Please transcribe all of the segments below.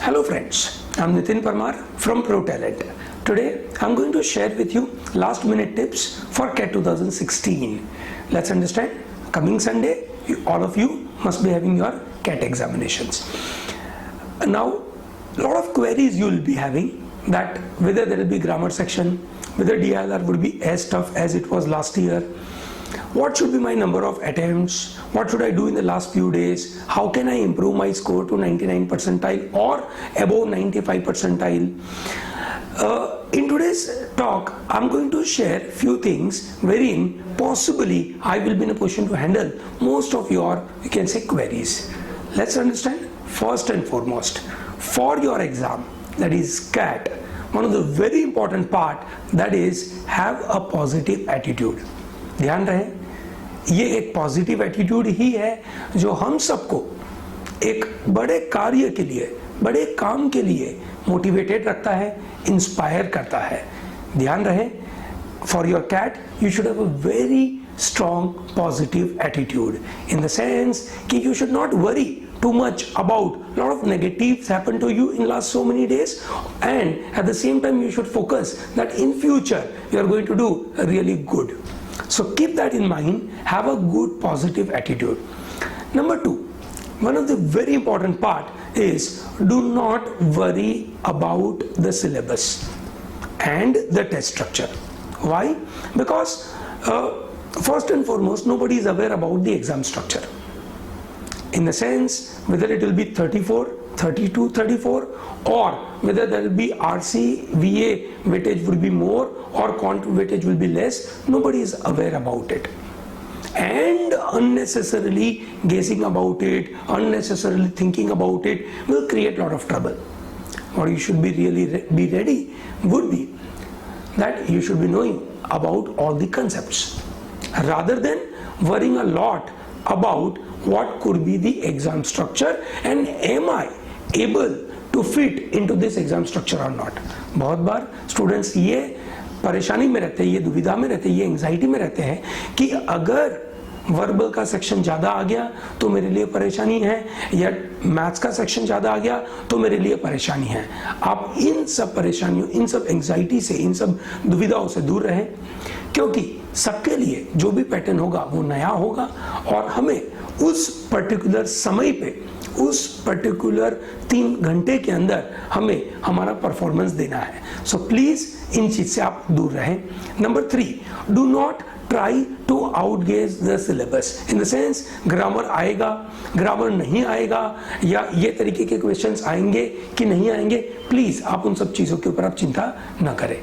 Hello friends, I'm Nitin Parmar from ProTalent. Today I'm going to share with you last minute tips for CAT 2016. Let's understand. Coming Sunday, all of you must be having your CAT examinations. Now, a lot of queries you will be having that whether there will be grammar section, whether DILR would be as tough as it was last year, what should be my number of attempts, what should I do in the last few days, how can I improve my score to 99 percentile or above 95 percentile. In today's talk, I'm going to share few things wherein possibly I will be in a position to handle most of your, you can say, queries. Let's understand. First and foremost, for your exam, that is CAT, one of the very important part, that is have a positive attitude. ध्यान रहे, ये एक positive attitude ही है जो हम सबको एक बड़े कार्य के लिए, बड़े काम के लिए मोटिवेटेड रखता है, इंस्पायर करता है. ध्यान रहे, for your CAT you should have a very strong positive attitude in the sense कि you should not worry too much about lot of negatives happen to you in last so many days, and at the same time you should focus that in future you are going to do really good. So keep that in mind, have a good positive attitude. Number two, one of the very important part is do not worry about the syllabus and the test structure. Why? Because first and foremost, nobody is aware about the exam structure. In the sense, whether it will be 34, 32, 34, or whether there will be RC, VA weightage will be more or quant weightage will be less, nobody is aware about it. And unnecessarily guessing about it, unnecessarily thinking about it will create a lot of trouble. What you should be really be ready would be that you should be knowing about all the concepts rather than worrying a lot about what could be the exam structure and am I able to fit into this exam structure or not. बहुत बार students ये परेशानी में रहते हैं, ये दुविधा में रहते हैं, ये एंजाइटी में रहते हैं कि अगर वर्बल का सेक्शन ज़्यादा आ गया तो मेरे लिए परेशानी है, या मैथ्स का सेक्शन ज़्यादा आ गया तो मेरे लिए परेशानी है. आप इन सब परेशानियों, इन सब एंजाइटी से, इन सब दुविधाओं से दूर रहें, क्योंकि सबके लिए जो भी पैटर्न होगा वो नया होगा और हमें उस पर्टिकुलर समय पे, उस पर्टिकुलर 3 घंटे के अंदर हमें हमारा परफॉर्मेंस देना है. सो प्लीज इन चीज से आप दूर रहें. Number 3, do not try to outguess the syllabus in the sense grammar आएगा, ग्रामर नहीं आएगा, या ये तरीके के क्वेश्चंस आएंगे कि नहीं आएंगे. प्लीज आप उन सब चीजों के ऊपर आप चिंता न करें.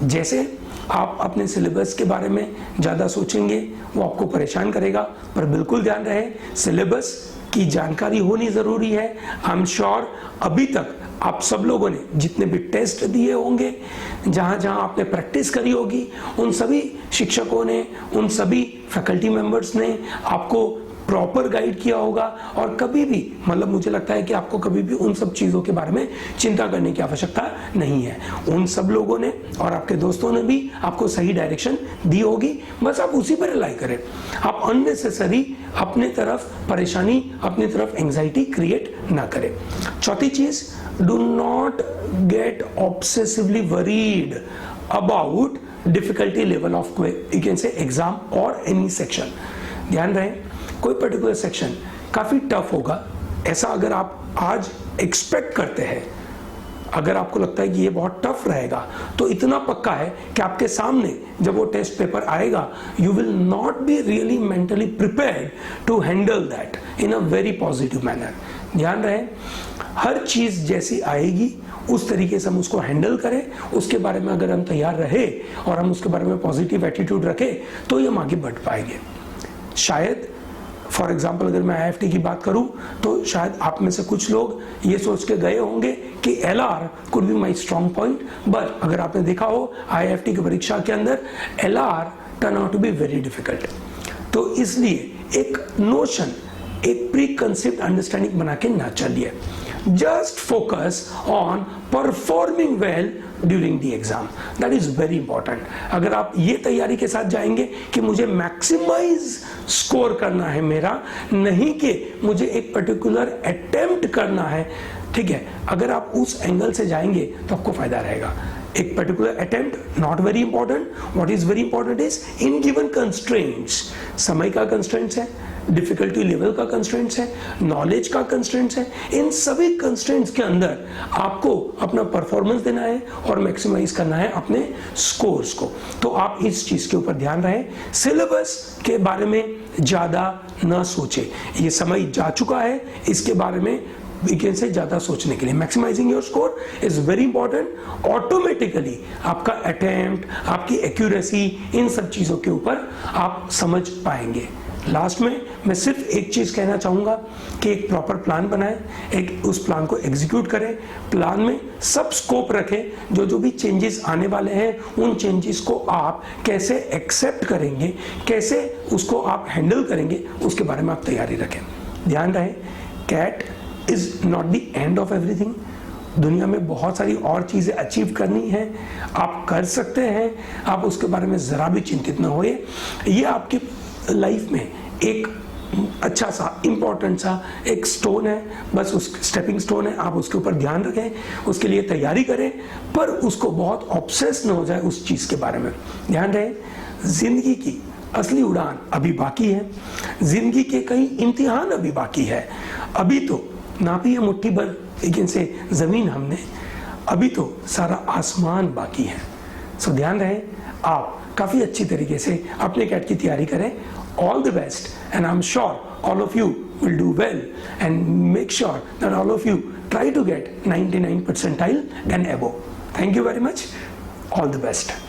जैसे आप अपने सिलेबस के बारे में ज़्यादा सोचेंगे वो आपको परेशान करेगा, पर बिल्कुल ध्यान रहे सिलेबस की जानकारी होनी ज़रूरी है. आई एम श्योर अभी तक आप सब लोगों ने जितने भी टेस्ट दिए होंगे, जहाँ जहाँ आपने प्रैक्टिस करी होगी, उन सभी शिक्षकों ने, उन सभी फैकल्टी मेंबर्स ने आपको प्रॉपर गाइड किया होगा और कभी भी, मतलब मुझे लगता है कि आपको कभी भी उन सब चीज़ों के बारे में चिंता करने की आवश्यकता नहीं है. उन सब लोगों ने और आपके दोस्तों ने भी आपको सही डायरेक्शन दी होगी, बस आप उसी पर रिलाई करें. आप अननेसेसरी अपने तरफ परेशानी, अपनी तरफ एंजाइटी क्रिएट ना करें. चौथी चीज, do not gate obsessively worried about difficulty level of, you can say, exam और एनी सेक्शन. ध्यान रहे, कोई पर्टिकुलर सेक्शन काफी टफ होगा, ऐसा अगर आप आज एक्सपेक्ट करते हैं, अगर आपको लगता है कि ये बहुत टफ रहेगा, तो इतना पक्का है कि आपके सामने जब वो टेस्ट पेपर आएगा, you will not be really mentally prepared to handle that in a very positive manner. ध्यान रहे, हर चीज जैसी आएगी उस तरीके से हम उसको हैंडल करें, उसके बारे में अगर हम तैयार रहे और हम उसके बारे में पॉजिटिव एटीट्यूड रखें तो ये हम आगे बढ़ पाएंगे. शायद फॉर एग्जाम्पल अगर मैं IIFT की बात करूं तो शायद आप में से कुछ लोग ये सोच के गए होंगे कि LR could be my strong point, but अगर आपने देखा हो IIFT की परीक्षा के अंदर LR turn out to be very difficult. तो इसलिए एक नोशन, एक प्री कंसेप्ट अंडरस्टैंडिंग बना के ना चलिए. Just focus on performing well during the exam. That is very important. अगर आप ये तैयारी के साथ जाएंगे कि मुझे मैक्सिमाइज स्कोर करना है मेरा, नहीं कि मुझे एक पर्टिकुलर अटेम्प्ट करना है, ठीक है, अगर आप उस एंगल से जाएंगे तो आपको फायदा रहेगा। एक particular attempt not very important, what is very important is in given constraints, समय का कंस्ट्रेंट्स है, डिफिकल्टी लेवल का कंस्ट्रेंट्स है, नॉलेज का कंस्ट्रेंट्स है, इन सभी कंस्ट्रेंट्स के अंदर आपको अपना परफॉर्मेंस देना है और मैक्सिमाइज करना है अपने स्कोर्स को। तो आप इस चीज के ऊपर ध्यान रहे, सिलेबस के बारे में ज्यादा न सोचे, ये समय जा चुका है इसके बारे में वीकेंड से ज्यादा सोचने के लिए। Maximising your score is very important. Automatically आपका अटेम्प्ट, आपकी एक्यूरेसी, इन सब चीजों के ऊपर आप समझ पाएंगे। लास्ट में मैं सिर्फ एक चीज कहना चाहूंगा कि एक प्रॉपर प्लान बनाएं, एक उस प्लान को एग्जीक्यूट करें, प्लान में सब स्कोप रखें, जो भी चेंजेस आने वाले हैं उन चेंजेस को आप कैसे एक्सेप्ट करेंगे, कैसे उसको आप हैंडल करेंगे, उसके बारे में आप तैयारी रखें। ध्यान रहे, CAT is not the end of everything. दुनिया में बहुत सारी और चीजें अचीव करनी है, आप कर सकते हैं, आप उसके बारे में जरा भी चिंतित न होइए। ये आपकी लाइफ में एक अच्छा सा इंपॉर्टेंट सा एक स्टोन है, बस उस स्टेपिंग स्टोन है, आप उसके ऊपर ध्यान रखें, उसके लिए तैयारी करें, पर उसको बहुत ऑब्सेस न हो जाए उस चीज के बारे में। ध्यान रहे, जिंदगी की असली उड़ान अभी बाकी है, जिंदगी के कई इम्तिहान अभी बाकी है। अभी तो नापी है मुट्ठी भर लेकिन से जमीन हमने, अभी तो सारा आसमान बाकी है। सो ध्यान रहे, आप काफी अच्छी तरीके से अपने कैट की तैयारी करें। All the best and I am sure all of you will do well, and make sure that all of you try to get 99 percentile and above. Thank you very much. All the best.